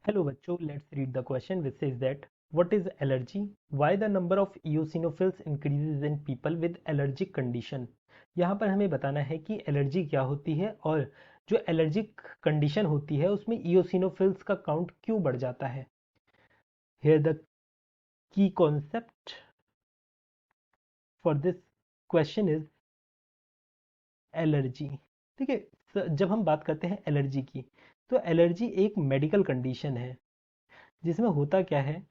Hello बच्चों, let's read the question which says that what is allergy? Why the number of eosinophils increases in people with allergic condition? यहाँ पर हमें बताना है कि allergy क्या होती है और जो एलर्जिक कंडीशन होती है उसमें eosinophils का काउंट क्यों बढ़ जाता है. Here the key concept for this question is allergy. ठीक है, जब हम बात करते हैं एलर्जी की तो एलर्जी एक मेडिकल कंडीशन है जिसमें होता क्या है,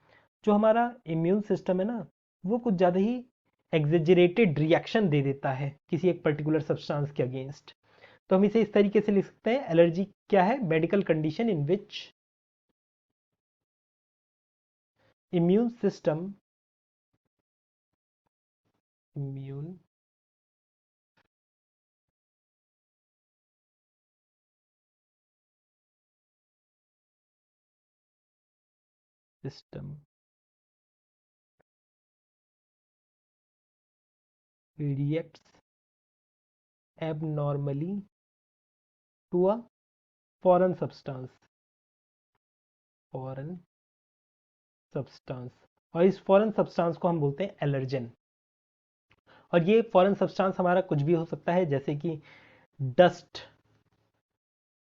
जो हमारा इम्यून सिस्टम है ना, वो कुछ ज़्यादा ही एग्जेजरेटेड रिएक्शन दे देता है किसी एक पर्टिकुलर सब्सटेंस के अगेंस्ट. तो हम इसे इस तरीके से लिख सकते हैं, एलर्जी क्या है, medical condition in which immune system reacts abnormally to a foreign substance और इस फॉरेन सब्सटेंस को हम बोलते हैं एलर्जन. और ये फॉरेन सब्सटेंस हमारा कुछ भी हो सकता है, जैसे कि डस्ट,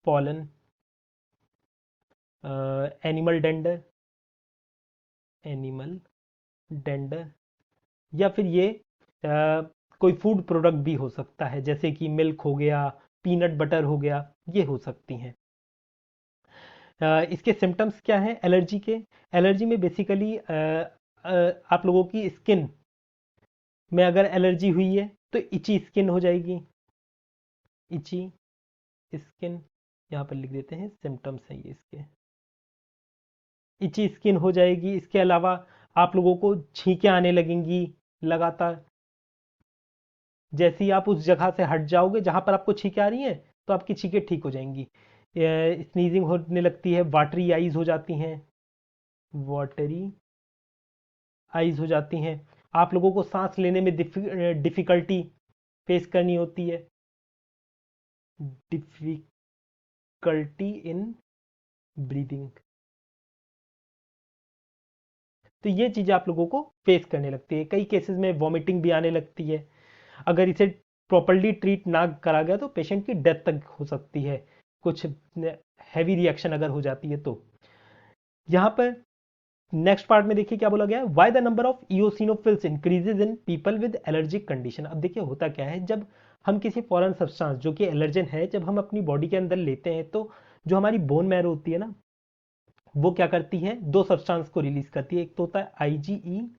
पॉलन, एनिमल डेंडर, या फिर ये कोई फूड प्रोडक्ट भी हो सकता है, जैसे कि मिल्क हो गया, पीनट बटर हो गया, ये हो सकती हैं. इसके सिम्टम्स क्या हैं एलर्जी के. एलर्जी में बेसिकली आप लोगों की स्किन में अगर एलर्जी हुई है तो इची स्किन हो जाएगी. इची स्किन यहाँ पर लिख देते हैं, सिम्टम्स हैं ये इसके. इची स्किन हो जाएगी. इसके अलावा आप लोगों को छींकें आने लगेंगी लगातार. जैसे ही आप उस जगह से हट जाओगे जहां पर आपको छींकें आ रही हैं तो आपकी छींकें ठीक हो जाएंगी. स्नीजिंग होने लगती है, वाटरी आईज हो जाती हैं, आप लोगों को सांस लेने में डिफिकल्टी फेस करनी होती है, डिफिकल्टी इन ब्रीदिंग. तो ये चीज़ें आप लोगों को फेस करने लगती है. कई केसेस में वॉमिटिंग भी आने लगती है. अगर इसे प्रॉपरली ट्रीट ना करा गया तो पेशेंट की डेथ तक हो सकती है, कुछ हैवी रिएक्शन अगर हो जाती है तो. यहाँ पर नेक्स्ट पार्ट में देखिए क्या बोला गया है, why the number of eosinophils increases in people with allergic condition. अब देखिए होता क्या है, जब हम किसी फॉरेन सब्सटेंस जो कि एलर्जन है जब हम अपनी बॉडी के अंदर लेते हैं तो जो हमारी बोन मैरो होती है ना, वो क्या करती है, दो सब्सटेंस को रिलीज करती है. एक तो होता है आईजीई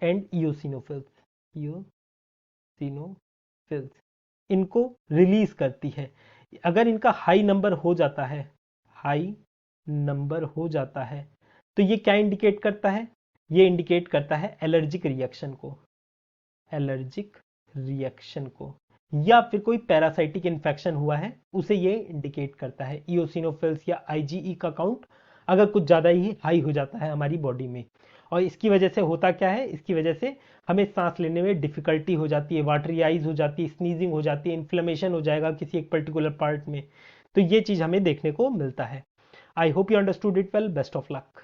एंड इओसिनोफिल्स. इनको रिलीज करती है. अगर इनका हाई नंबर हो जाता है तो ये क्या इंडिकेट करता है, ये इंडिकेट करता है एलर्जिक रिएक्शन को या फिर कोई पैरासाइटिक इन्फेक्शन हुआ है उसे ये इंडिकेट करता है. इओसिनोफिल्स या आईजीई का काउंट अगर कुछ ज़्यादा ही हाई हो जाता है हमारी बॉडी में, और इसकी वजह से होता क्या है, इसकी वजह से हमें सांस लेने में डिफिकल्टी हो जाती है, वाटरी आइज हो जाती है, स्नीजिंग हो जाती है, इन्फ्लेमेशन हो जाएगा किसी एक पर्टिकुलर पार्ट में. तो ये चीज़ हमें देखने को मिलता है. I hope you understood it well. Best of luck.